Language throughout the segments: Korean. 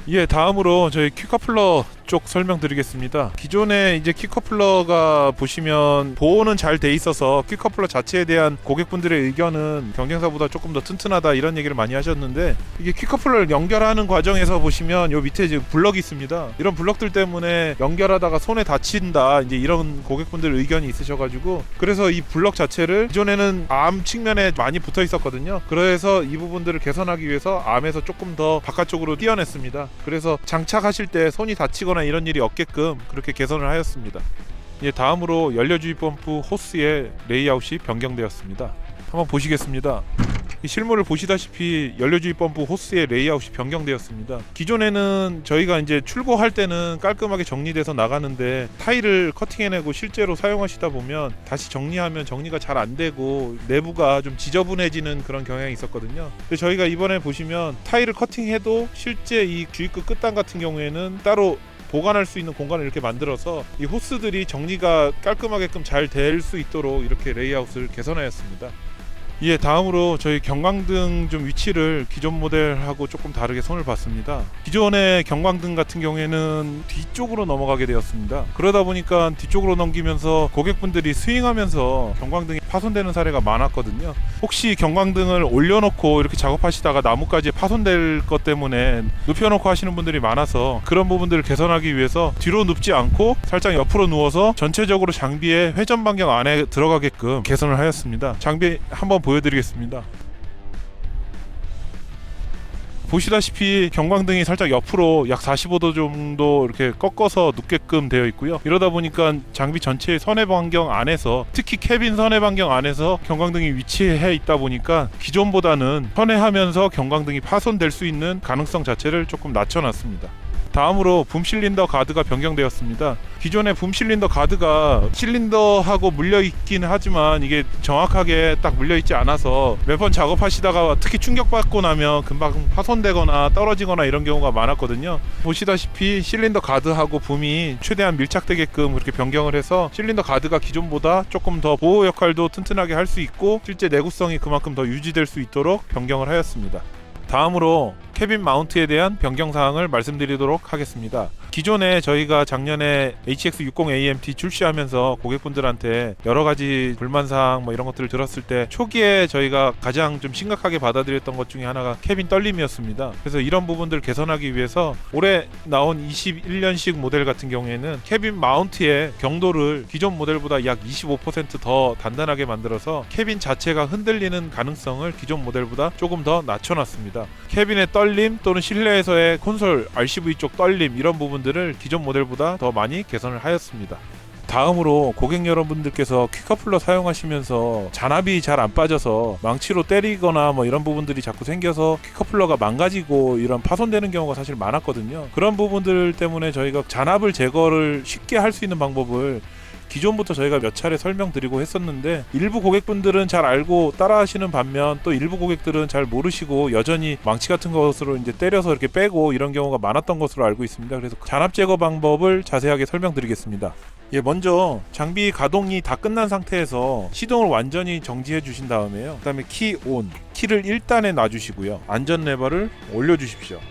예, 다음으로 저희 퀵커플러 쪽 설명드리겠습니다. 기존에 이제 퀵커플러가 보시면 보호는 잘 돼 있어서 퀵커플러 자체에 대한 고객분들의 의견은 경쟁사보다 조금 더 튼튼하다 이런 얘기를 많이 하셨는데, 이게 퀵커플러를 연결하는 과정에서 보시면 요 밑에 지금 블럭이 있습니다. 이런 블럭들 때문에 연결하다가 손에 다친다 이제 이런 고객분들 의견이 있으셔가지고, 그래서 이 블럭 자체를 기존에는 암 측면에 많이 붙어 있었거든요. 그래서 이 부분들을 개선하기 위해서 암에서 조금 더 바깥쪽으로 띄어냈습니다. 그래서 장착하실 때 손이 다치거나 이런 일이 없게끔 그렇게 개선을 하였습니다. 예, 다음으로 연료주입 펌프 호스의 레이아웃이 변경되었습니다. 한번 보시겠습니다. 이 실물을 보시다시피 연료주입 펌프 호스의 레이아웃이 변경되었습니다. 기존에는 저희가 이제 출고할 때는 깔끔하게 정리돼서 나가는데, 타일을 커팅해내고 실제로 사용하시다 보면 다시 정리하면 정리가 잘 안 되고 내부가 좀 지저분해지는 그런 경향이 있었거든요. 근데 저희가 이번에 보시면 타일을 커팅해도 실제 이 주입구 끝단 같은 경우에는 따로 보관할 수 있는 공간을 이렇게 만들어서 이 호스들이 정리가 깔끔하게끔 잘 될 수 있도록 이렇게 레이아웃을 개선하였습니다. 예, 다음으로 저희 경광등 좀 위치를 기존 모델하고 조금 다르게 손을 봤습니다. 기존의 경광등 같은 경우에는 뒤쪽으로 넘어가게 되었습니다. 그러다 보니까 뒤쪽으로 넘기면서 고객분들이 스윙하면서 경광등이 파손되는 사례가 많았거든요. 혹시 경광등을 올려놓고 이렇게 작업하시다가 나뭇가지에 파손될 것 때문에 눕혀놓고 하시는 분들이 많아서, 그런 부분들을 개선하기 위해서 뒤로 눕지 않고 살짝 옆으로 누워서 전체적으로 장비의 회전 반경 안에 들어가게끔 개선을 하였습니다. 장비 한번 보여드리겠습니다. 보시다시피 경광등이 살짝 옆으로 약 45도 정도 이렇게 꺾어서 눕게끔 되어 있고요. 이러다 보니까 장비 전체의 선의 반경 안에서, 특히 캐빈 선의 반경 안에서 경광등이 위치해 있다 보니까 기존보다는 편해하면서 경광등이 파손될 수 있는 가능성 자체를 조금 낮춰놨습니다. 다음으로 붐 실린더 가드가 변경되었습니다. 기존의 붐 실린더 가드가 실린더하고 물려있긴 하지만 이게 정확하게 딱 물려있지 않아서 매번 작업하시다가 특히 충격받고 나면 금방 파손되거나 떨어지거나 이런 경우가 많았거든요. 보시다시피 실린더 가드하고 붐이 최대한 밀착되게끔 그렇게 변경을 해서 실린더 가드가 기존보다 조금 더 보호 역할도 튼튼하게 할 수 있고 실제 내구성이 그만큼 더 유지될 수 있도록 변경을 하였습니다. 다음으로 캐빈 마운트에 대한 변경 사항을 말씀드리도록 하겠습니다. 기존에 저희가 작년에 HX60AMT 출시하면서 고객분들한테 여러 가지 불만 사항 이런 것들을 들었을 때, 초기에 저희가 가장 좀 심각하게 받아들였던 것 중에 하나가 캐빈 떨림이었습니다. 그래서 이런 부분들을 개선하기 위해서 올해 나온 21년식 모델 같은 경우에는 캐빈 마운트의 경도를 기존 모델보다 약 25% 더 단단하게 만들어서 캐빈 자체가 흔들리는 가능성을 기존 모델보다 조금 더 낮춰놨습니다. 캐빈의 떨림 또는 실내에서의 콘솔 RCV 쪽 떨림, 이런 부분들을 기존 모델보다 더 많이 개선을 하였습니다. 다음으로 고객 여러분들께서 퀵커플러 사용하시면서 잔압이 잘 안 빠져서 망치로 때리거나 이런 부분들이 자꾸 생겨서 퀵커플러가 망가지고 이런 파손되는 경우가 사실 많았거든요. 그런 부분들 때문에 저희가 잔압을 제거를 쉽게 할 수 있는 방법을 기존부터 저희가 몇 차례 설명드리고 했었는데, 일부 고객분들은 잘 알고 따라하시는 반면 또 일부 고객들은 잘 모르시고 여전히 망치 같은 것으로 이제 때려서 이렇게 빼고 이런 경우가 많았던 것으로 알고 있습니다. 그래서 잔압 제거 방법을 자세하게 설명드리겠습니다. 예, 먼저 장비 가동이 다 끝난 상태에서 시동을 완전히 정지해 주신 다음에요. 그 다음에 키 온, 키를 1단에 놔주시고요. 안전 레버를 올려주십시오.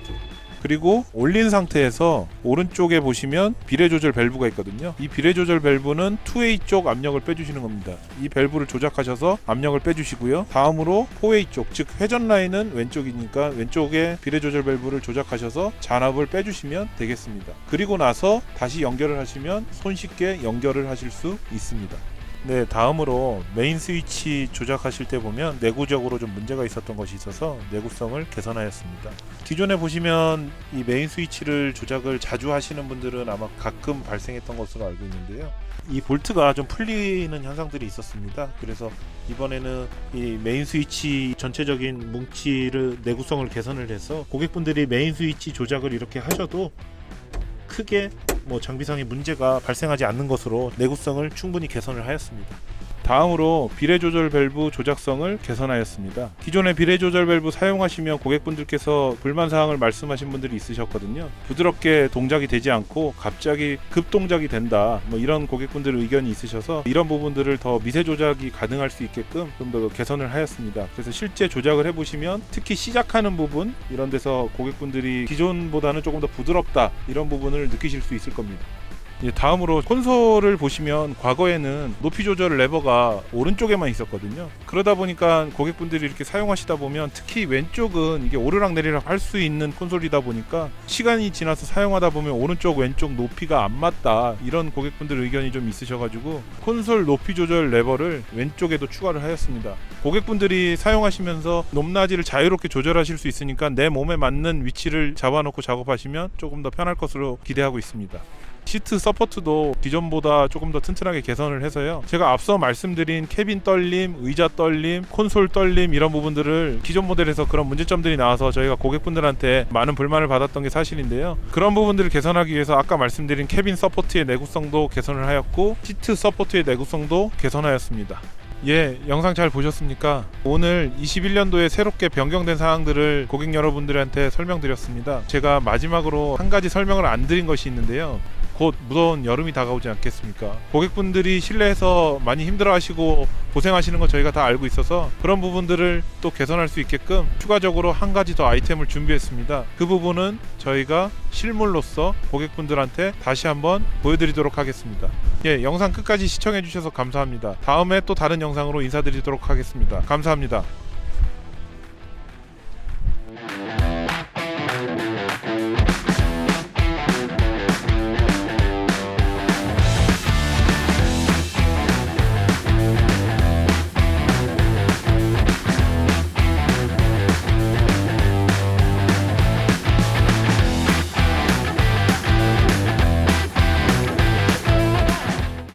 그리고 올린 상태에서 오른쪽에 보시면 비례 조절 밸브가 있거든요. 이 비례 조절 밸브는 2웨이 쪽 압력을 빼주시는 겁니다. 이 밸브를 조작하셔서 압력을 빼주시고요. 다음으로 4웨이 쪽, 즉 회전 라인은 왼쪽이니까 왼쪽에 비례 조절 밸브를 조작하셔서 잔압을 빼주시면 되겠습니다. 그리고 나서 다시 연결을 하시면 손쉽게 연결을 하실 수 있습니다. 네, 다음으로 메인 스위치 조작하실 때 보면 내구적으로 좀 문제가 있었던 것이 있어서 내구성을 개선하였습니다. 기존에 보시면 이 메인 스위치를 조작을 자주 하시는 분들은 아마 가끔 발생했던 것으로 알고 있는데요. 이 볼트가 좀 풀리는 현상들이 있었습니다. 그래서 이번에는 이 메인 스위치 전체적인 뭉치를 내구성을 개선을 해서 고객분들이 메인 스위치 조작을 이렇게 하셔도 크게 장비상의 문제가 발생하지 않는 것으로 내구성을 충분히 개선을 하였습니다. 다음으로 비례 조절 밸브 조작성을 개선하였습니다. 기존의 비례 조절 밸브 사용하시면 고객분들께서 불만사항을 말씀하신 분들이 있으셨거든요. 부드럽게 동작이 되지 않고 갑자기 급동작이 된다, 뭐 이런 고객분들 의견이 있으셔서 이런 부분들을 더 미세 조작이 가능할 수 있게끔 좀 더 개선을 하였습니다. 그래서 실제 조작을 해보시면 특히 시작하는 부분 이런 데서 고객분들이 기존보다는 조금 더 부드럽다, 이런 부분을 느끼실 수 있을 겁니다. 다음으로 콘솔을 보시면 과거에는 높이 조절 레버가 오른쪽에만 있었거든요. 그러다 보니까 고객분들이 이렇게 사용하시다 보면 특히 왼쪽은 이게 오르락내리락 할 수 있는 콘솔이다 보니까 시간이 지나서 사용하다 보면 오른쪽 왼쪽 높이가 안 맞다, 이런 고객분들 의견이 좀 있으셔가지고 콘솔 높이 조절 레버를 왼쪽에도 추가를 하였습니다. 고객분들이 사용하시면서 높낮이를 자유롭게 조절하실 수 있으니까 내 몸에 맞는 위치를 잡아놓고 작업하시면 조금 더 편할 것으로 기대하고 있습니다. 시트 서포트도 기존보다 조금 더 튼튼하게 개선을 해서요, 제가 앞서 말씀드린 캐빈 떨림, 의자 떨림, 콘솔 떨림 이런 부분들을 기존 모델에서 그런 문제점들이 나와서 저희가 고객분들한테 많은 불만을 받았던 게 사실인데요, 그런 부분들을 개선하기 위해서 아까 말씀드린 캐빈 서포트의 내구성도 개선을 하였고 시트 서포트의 내구성도 개선하였습니다. 영상 잘 보셨습니까? 오늘 21년도에 새롭게 변경된 사항들을 고객 여러분들한테 설명드렸습니다. 제가 마지막으로 한 가지 설명을 안 드린 것이 있는데요, 곧 무더운 여름이 다가오지 않겠습니까? 고객분들이 실내에서 많이 힘들어하시고 고생하시는 거 저희가 다 알고 있어서 그런 부분들을 또 개선할 수 있게끔 추가적으로 한 가지 더 아이템을 준비했습니다. 그 부분은 저희가 실물로서 고객분들한테 다시 한번 보여드리도록 하겠습니다. 영상 끝까지 시청해 주셔서 감사합니다. 다음에 또 다른 영상으로 인사드리도록 하겠습니다. 감사합니다.